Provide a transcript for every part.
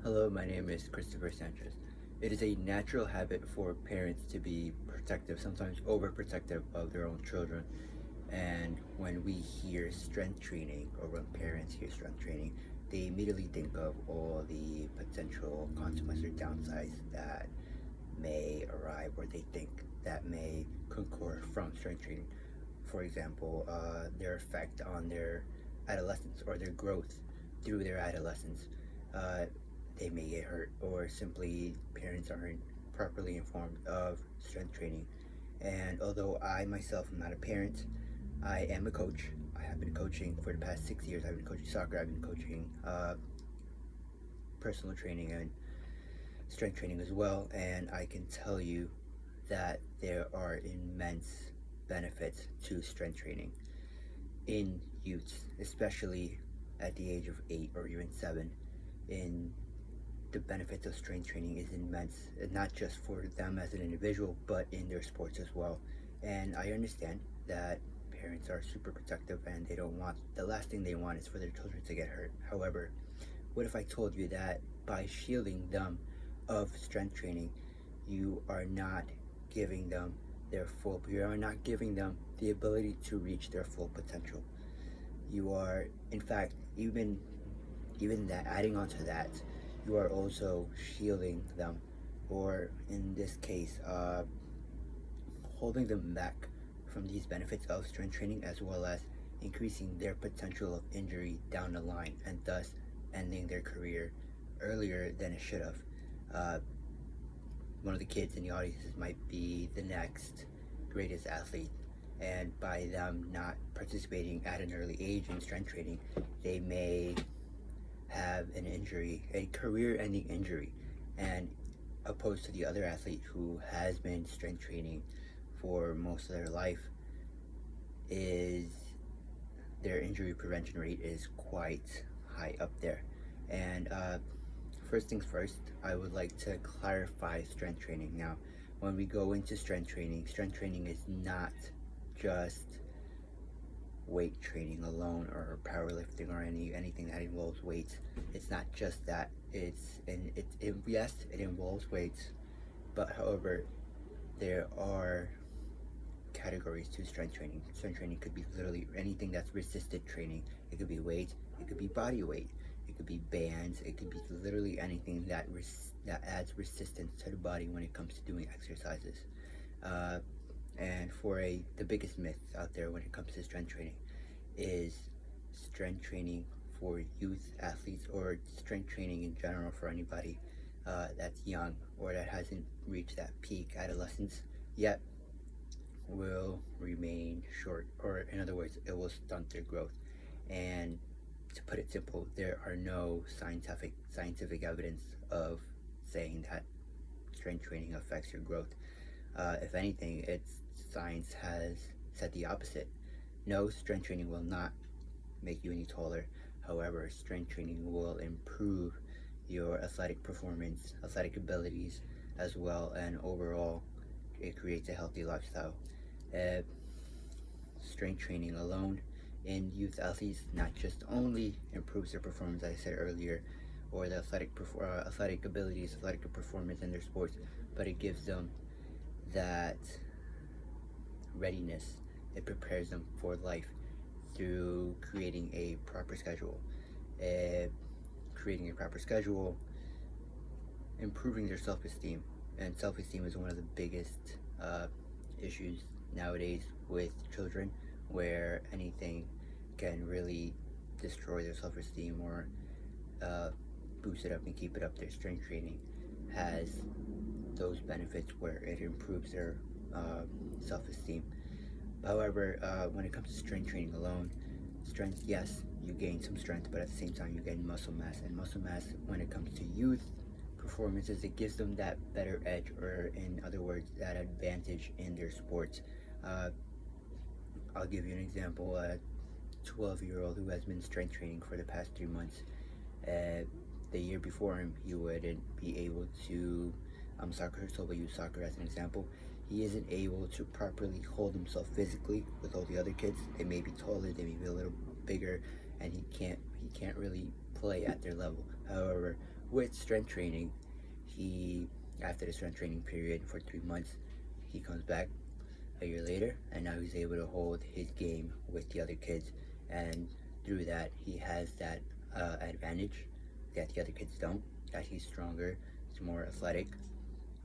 Hello, my name is Christopher Sanchez. It is a natural habit for parents to be protective, sometimes overprotective of their own children. And when we hear strength training, or when parents hear strength training, they immediately think of all the potential consequences or downsides that may arrive, or they think that may concur from strength training. For example, their effect on their adolescence or their growth through their adolescence. Uh, they may get hurt, or simply parents aren't properly informed of strength training. And although I myself am not a parent, I am a coach. I have been coaching for the past 6 years. I've been coaching soccer, I've been coaching personal training and strength training as well. And I can tell you that there are immense benefits to strength training in youths, especially at the age of 8 or even 7. In the benefits of strength training is immense, not just for them as an individual, but in their sports as well. And I understand that parents are super protective and they don't want, the last thing they want is for their children to get hurt. However, what if I told you that by shielding them of strength training, you are not giving them you are not giving them the ability to reach their full potential. You are, in fact, even that, adding on to that, you are also shielding them, or in this case, holding them back from these benefits of strength training, as well as increasing their potential of injury down the line, and thus ending their career earlier than it should have. Uh, One of the kids in the audience might be the next greatest athlete, and by them not participating at an early age in strength training, they may have an injury, a career-ending injury, and opposed to the other athlete who has been strength training for most of their life, is their injury prevention rate is quite high up there. And first things first, I would like to clarify strength training. Now, when we go into strength training is not just weight training alone, or powerlifting, or anything that involves weights. It's not just that. Yes, it involves weights, but however, there are categories to strength training. Strength training could be literally anything that's resisted training. It could be weights, it could be body weight, it could be bands, it could be literally anything that adds resistance to the body when it comes to doing exercises. And the biggest myth out there when it comes to strength training is strength training for youth athletes, or strength training in general for anybody that's young or that hasn't reached that peak adolescence yet, will remain short, or in other words, it will stunt their growth. And to put it simple, there are no scientific evidence of saying that strength training affects your growth. If anything, science has said the opposite. No, strength training will not make you any taller. However, strength training will improve your athletic performance, athletic abilities as well, and overall, it creates a healthy lifestyle. Uh, Strength training alone in youth athletes not just only improves their performance, as I said earlier, or the athletic abilities, athletic performance in their sports, but it gives them that readiness. It prepares them for life through creating a proper schedule. Creating a proper schedule, improving their self-esteem. And self-esteem is one of the biggest issues nowadays with children, where anything can really destroy their self-esteem or boost it up and keep it up. Their strength training has those benefits where it improves their self-esteem. However, when it comes to strength training alone, strength, yes, you gain some strength, but at the same time you gain muscle mass. And muscle mass, when it comes to youth performances, it gives them that better edge, or in other words, that advantage in their sports. I'll give you an example. A 12-year-old who has been strength training for the past 3 months, the year before him, he wouldn't be able to, so we'll use soccer as an example. He isn't able to properly hold himself physically with all the other kids. They may be taller, they may be a little bigger, and he can't really play at their level. However, With strength training, he after the strength training period for 3 months, he comes back a year later, and now he's able to hold his game with the other kids, and through that, he has that advantage that the other kids don't. That he's stronger, he's more athletic,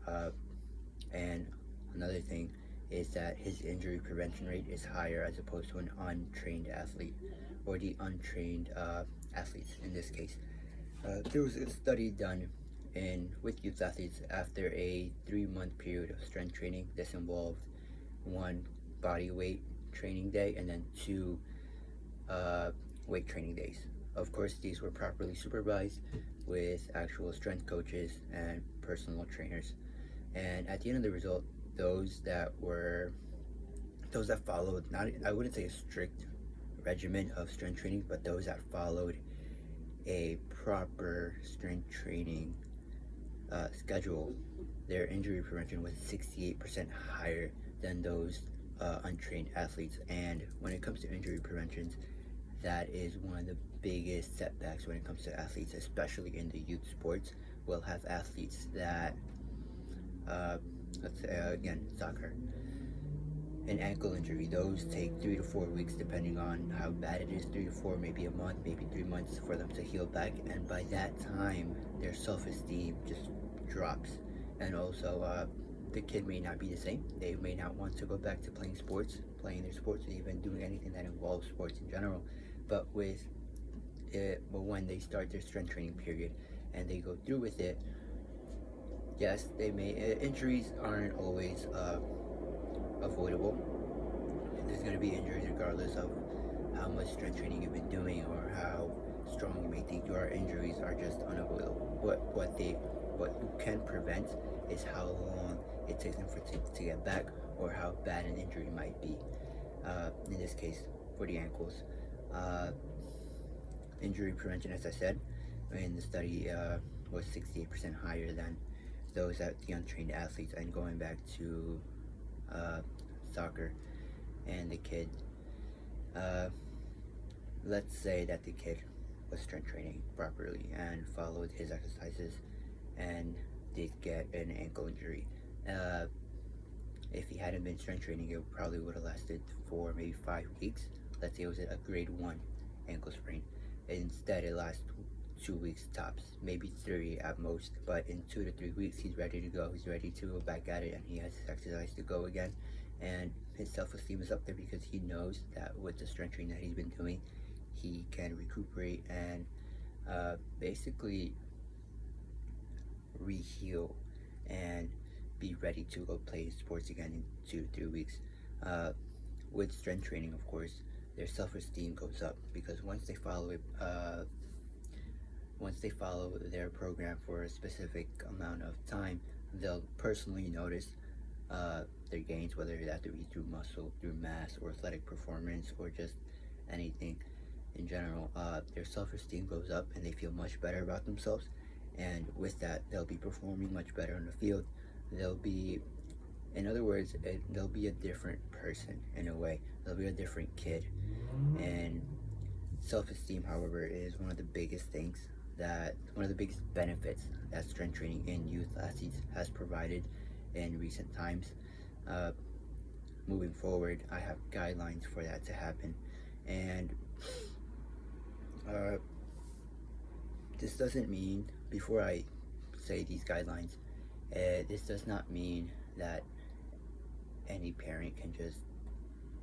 uh, and another thing is that his injury prevention rate is higher as opposed to an untrained athlete or the untrained athletes in this case. There was a study done in with youth athletes after a 3 month period of strength training. This involved one body weight training day and then two weight training days. Of course, these were properly supervised with actual strength coaches and personal trainers. And at the end of the result, those that were those that followed, not I wouldn't say a strict regimen of strength training, but those that followed a proper strength training schedule, their injury prevention was 68% higher than those untrained athletes. And when it comes to injury preventions, that is one of the biggest setbacks when it comes to athletes, especially in the youth sports. We'll have athletes that, let's say again, soccer, an ankle injury. Those take 3 to 4 weeks, depending on how bad it is. 3 to 4, maybe a month, maybe 3 months for them to heal back. And by that time, their self-esteem just drops. And also, the kid may not be the same. They may not want to go back to playing sports, playing their sports, or even doing anything that involves sports in general. But when they start their strength training period and they go through with it, yes, they may injuries aren't always avoidable. There's going to be injuries regardless of how much strength training you've been doing or how strong you may think you are. Injuries are just unavoidable. What you can prevent is how long it takes them to get back, or how bad an injury might be. In this case, for the ankles, injury prevention, as I said, in the study was 68% higher than those at the untrained athletes. And going back to soccer and the kid, let's say that the kid was strength training properly and followed his exercises and did get an ankle injury. If he hadn't been strength training, it probably would have lasted for maybe 5 weeks. Let's say it was a grade 1 ankle sprain. Instead, it lasts 2 weeks tops, maybe 3 at most. But in 2 to 3 weeks, he's ready to go. He's ready to go back at it, and he has his exercise to go again. And his self-esteem is up there because he knows that with the strength training that he's been doing, he can recuperate and basically re-heal and be ready to go play sports again in 2 to 3 weeks. With strength training, of course, their self-esteem goes up because once they follow their program for a specific amount of time, they'll personally notice their gains, whether that be through muscle, through mass, or athletic performance, or just anything in general. Their self-esteem goes up and they feel much better about themselves, and with that, they'll be performing much better on the field. They'll be, in other words, they'll be a different person in a way. They'll be a different kid. And self-esteem, however, is one of the biggest benefits that strength training in youth athletes has provided in recent times. Moving forward, I have guidelines for that to happen. And this doesn't mean, before I say these guidelines, this does not mean that any parent can just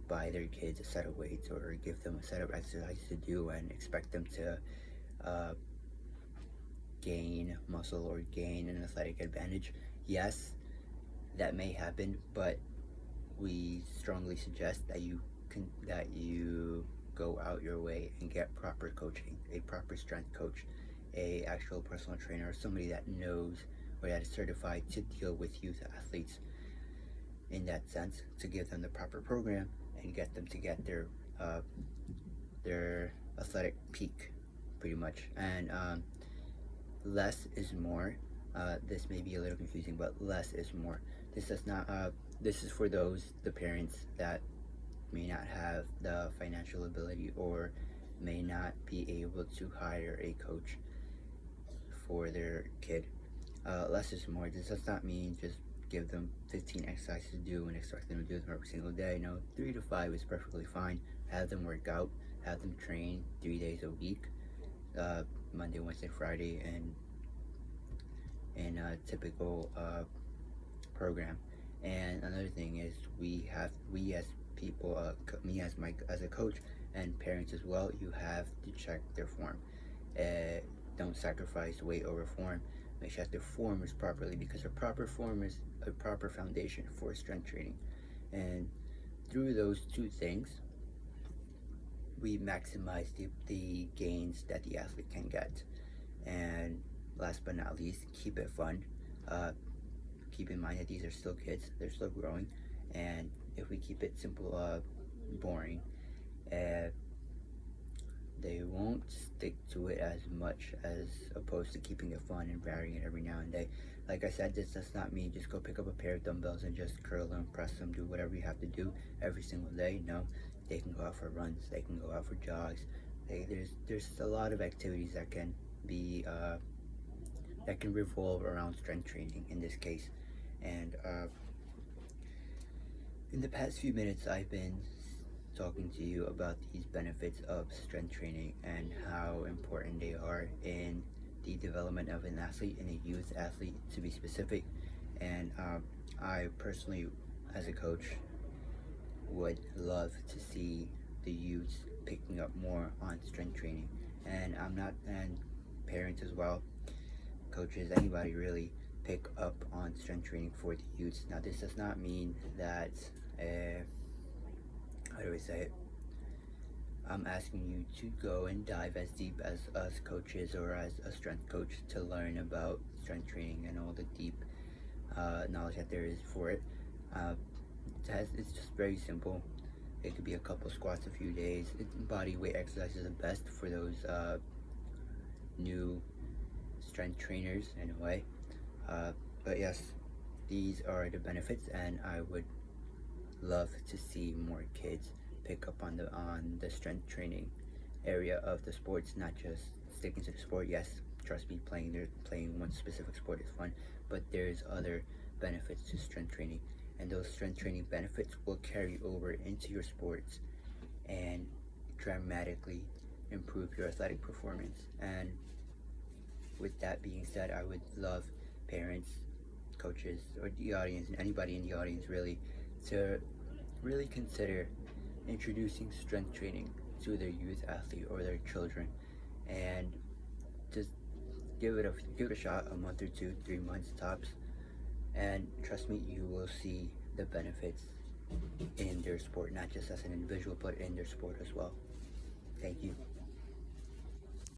buy their kids a set of weights or give them a set of exercises to do and expect them to gain muscle or gain an athletic advantage. Yes, that may happen, but we strongly suggest that you go out your way and get proper coaching, a proper strength coach, a actual personal trainer, or somebody that knows or that is certified to deal with youth athletes in that sense, to give them the proper program and get them to get their athletic peak, pretty much. And less is more. This may be a little confusing, but less is more. This does not. This is for the parents that may not have the financial ability or may not be able to hire a coach for their kid. Less is more. This does not mean just give them 15 exercises to do and expect them to do them every single day. No, 3 to 5 is perfectly fine. Have them work out, have them train 3 days a week, Monday, Wednesday, Friday, and in a typical program. And another thing is we as people, me as a coach and parents as well, you have to check their form. Don't sacrifice weight over form. Make sure that their form is properly, because a proper form is a proper foundation for strength training. And through those two things, we maximize the gains that the athlete can get. And last but not least, keep it fun. Uh, Keep in mind that these are still kids, they're still growing, and if we keep it simple, boring, uh, they won't stick to it as much as opposed to keeping it fun and varying it every now and then. Like I said, this does not mean just go pick up a pair of dumbbells and just curl them, press them, do whatever you have to do every single day. No, they can go out for runs, they can go out for jogs. There's a lot of activities that can be that can revolve around strength training in this case. And in the past few minutes, I've been talking to you about these benefits of strength training and how important they are in the development of an athlete, and a youth athlete to be specific. And I personally, as a coach, would love to see the youths picking up more on strength training. And parents as well, coaches, anybody really, pick up on strength training for the youths. Now, this does not mean that, how do I say it? I'm asking you to go and dive as deep as us coaches or as a strength coach to learn about strength training and all the deep knowledge that there is for it. It's just very simple. It could be a couple squats, a few days. Body weight exercises are the best for those new strength trainers in a way. But yes, these are the benefits, and I would love to see more kids pick up on the strength training area of the sports, not just sticking to the sport. Yes, trust me, playing one specific sport is fun, but there's other benefits to strength training, and those strength training benefits will carry over into your sports and dramatically improve your athletic performance. And with that being said, I would love parents, coaches, or the audience, and anybody in the audience really, to really consider introducing strength training to their youth athlete or their children, and just give it a shot, a month or 2, 3 months tops, and trust me, you will see the benefits in their sport, not just as an individual, but in their sport as well. Thank you.